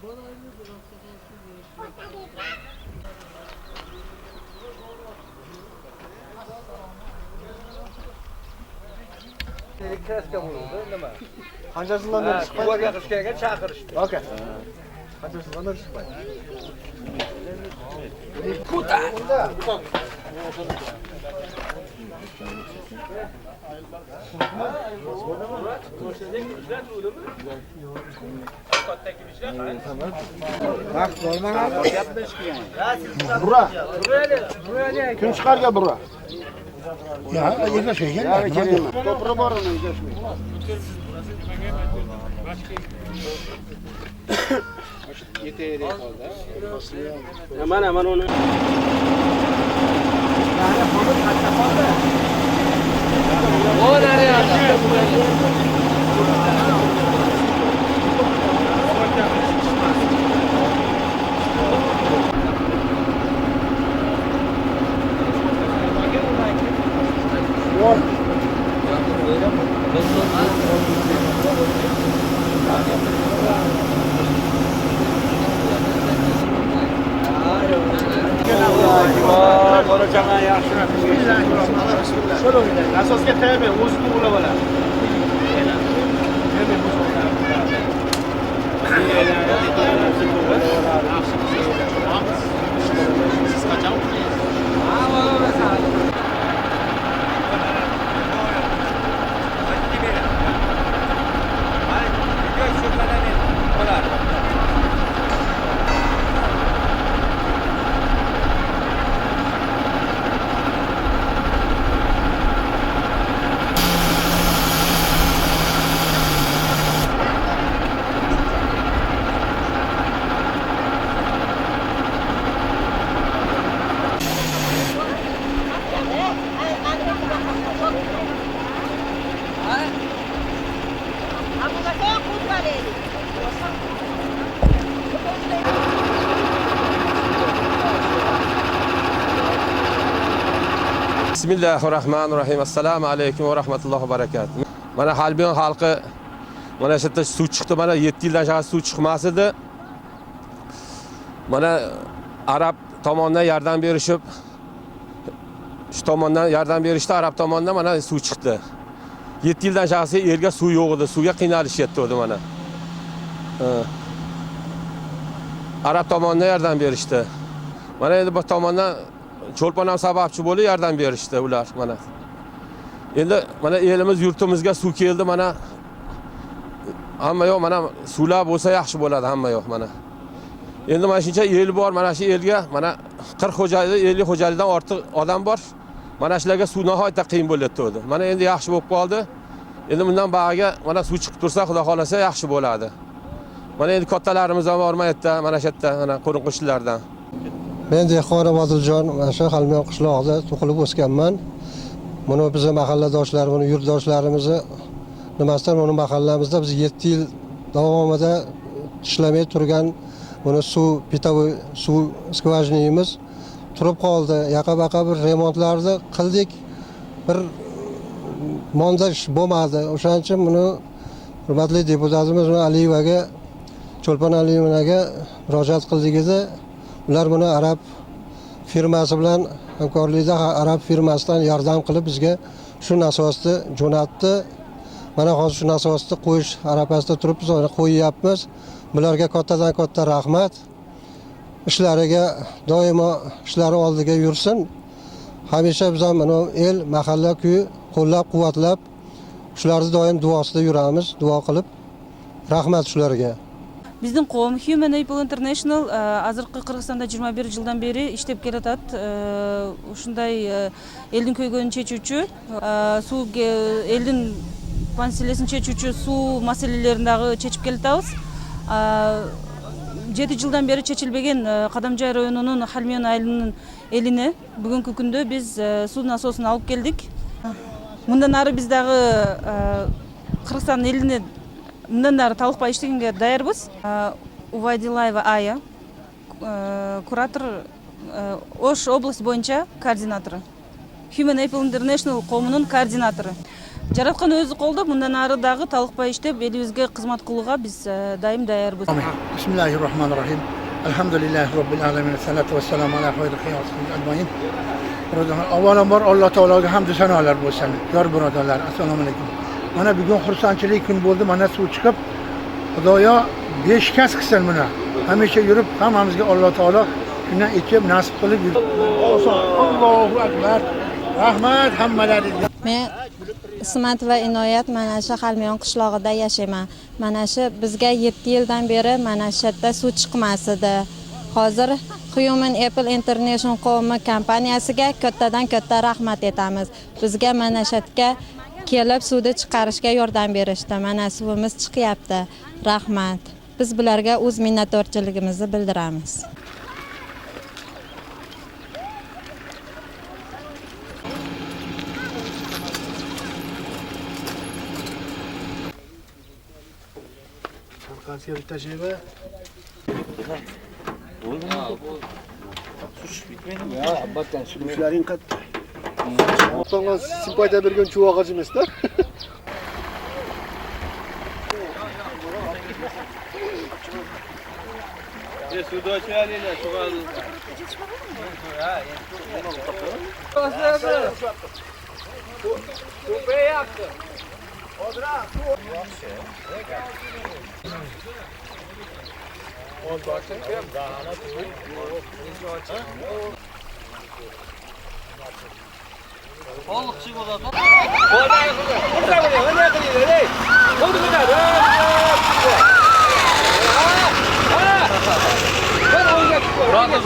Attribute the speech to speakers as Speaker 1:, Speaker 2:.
Speaker 1: Kraska bo'ldi, nima?
Speaker 2: Qanchasidan beri chiqmaydi?
Speaker 1: Ularga qilishga chaqirishdi.
Speaker 2: Okay. Qanchasidan beri chiqmaydi? Vaqt bo'lmagan. Bura. Kun chiqarga bura.
Speaker 3: Ya, egashaygan.
Speaker 2: To'pri bor uni egashmay. Yetaydi qoldi. Mana uni.
Speaker 1: Jangan yaxshiroq. Bismillahirrohmanirrohim. Asosga tayyormang, o'zini ulab oladi.
Speaker 4: Bismillahirrahmanirrahim. Assalomu alaykum va rahmatullohi va barakatuh. Mana Xalbiyon xalqi mana shu yerda suv chiqdi. Mana 7 yildan beri suv chiqmas edi. Mana arab tomonidan yordam berishib, shu tomondan yordam berishdi, arab tomonidan mana suv chiqdi. 7 yildan beri yerga suv yo'q edi. Suvga qiynalishyapti mana. Arab tomonidan yordam berishdi. Mana endi bu tomondan Cho'lpon ham sababchi bo'lib yordam berishdi ular mana. Endi mana elimiz yurtimizga suv keldi mana. Hamma yo'q mana suvlar bo'lsa yaxshi bo'ladi hamma yo'q mana. Endi mana shuncha el bor, mana shu elga mana 40 xo'jalik, 50 xo'jalikdan ortiq odam bor. Mana shularga suv nihoyatda qiyin bo'layotdi. Mana endi yaxshi bo'lib qoldi. Endi bundan bag'iga mana suv chiqib tursa, Xudo xolasa yaxshi bo'ladi. Mana endi kattalarimiz ham bormayapti, mana shu yerda mana qo'rin qo'shnilardan.
Speaker 5: Men Dehqonov Odiljon, mana shu Xalbiyon qishlog'ida tug'ilib o'sganman. Buni bizning mahalladoshlar, buni yurtdoshlarimizni nimasidan buni mahallamizda biz 7 yil davomida ishlamay turgan buni suv pitovoy suv skvajinimiz turib qoldi. Yaqa-baqa bir remontlarni qildik. Bir montaj bo'lmadi. O'shaning uchun buni hurmatli deputatimiz Aliyevaga, Cho'lpon Aliyevaga murojaat qildik edi. Ular buni arab firmasi bilan hamkorlikda arab firmasidan yordam qilib bizga shu asosda jo'natdi. Mana hozir shu asosda qo'yish arafasida turibmiz, qo'yyapmiz. Bularga kattadan katta rahmat. Ishlariga doimo ishlari oldiga yursin. Hamisha biz ham mana el, mahalla-ku qo'llab-quvvatlab shularni doim duosida yuramiz, duo qilib. Rahmat shularga.
Speaker 6: Bizning qo'm Human Apple International azirqi Qirg'izistonda 21 yildan beri ishlab kelayotadi. Shunday elning ko'yganini chechuvchi, suvga elning masalasini chechuvchi suv masalalarindagi chechib kelayotamiz. 7 yildan beri chechilmagan Qadamjoy rayonining Xalbiyon aylining elini bugungi kunda biz suv nasosini olib keldik. Bundan nari bizdagi Qirg'iziston elini bundan nari talqibay ishlaganga tayyormiz. Uvaydilayeva Aya, kurator, Osh oblast bo'yicha koordinatori. Human Apple International qo'mining koordinatori. жараткан өзү колдоп, мындан ары дагы талыкпай иштеп, элибизге кызмат кылууга биз дайым daярбыз.
Speaker 3: Bismillahirrahmanirrahim. Elhamdülillahi Rabbil alemin. Salatu ve selamu ala hayri kıyasın elbayın. Avvalambor Alloh taologa hamd sanolar bo'lsin. Yor birodarlar, assalomu alaykum. Mana bugun xursandchilik kun bo'ldi. Mana suv chiqib, Xudoyo 5 kas qilsin buni. Hamisha yurib, hammamizga Alloh taolo shundan ichib nasib qilib yurib. Allohu akbar. Rahmat hammalaringizga.
Speaker 7: Men Ismat va Inoyat mana shu Xalmiyon qishlog'ida yashayman. Mana shu bizga 7 yildan beri mana shu yerda suv chiqmas edi. Hozir Human Apple International qo'mi kompaniyasiga kattadan katta rahmat etamiz. Bizga mana shu yerga kelib suvni chiqarishga yordam berishdi. Mana suvimiz chiqyapti. Rahmat. Biz bularga o'z minnatdorchiligimizni bildiramiz.
Speaker 2: Kansiya bitta shayba. Ya, albatta, shularning qat. O'tanga simpatiya bergan chuvag'aj emas-da.
Speaker 1: Bravo,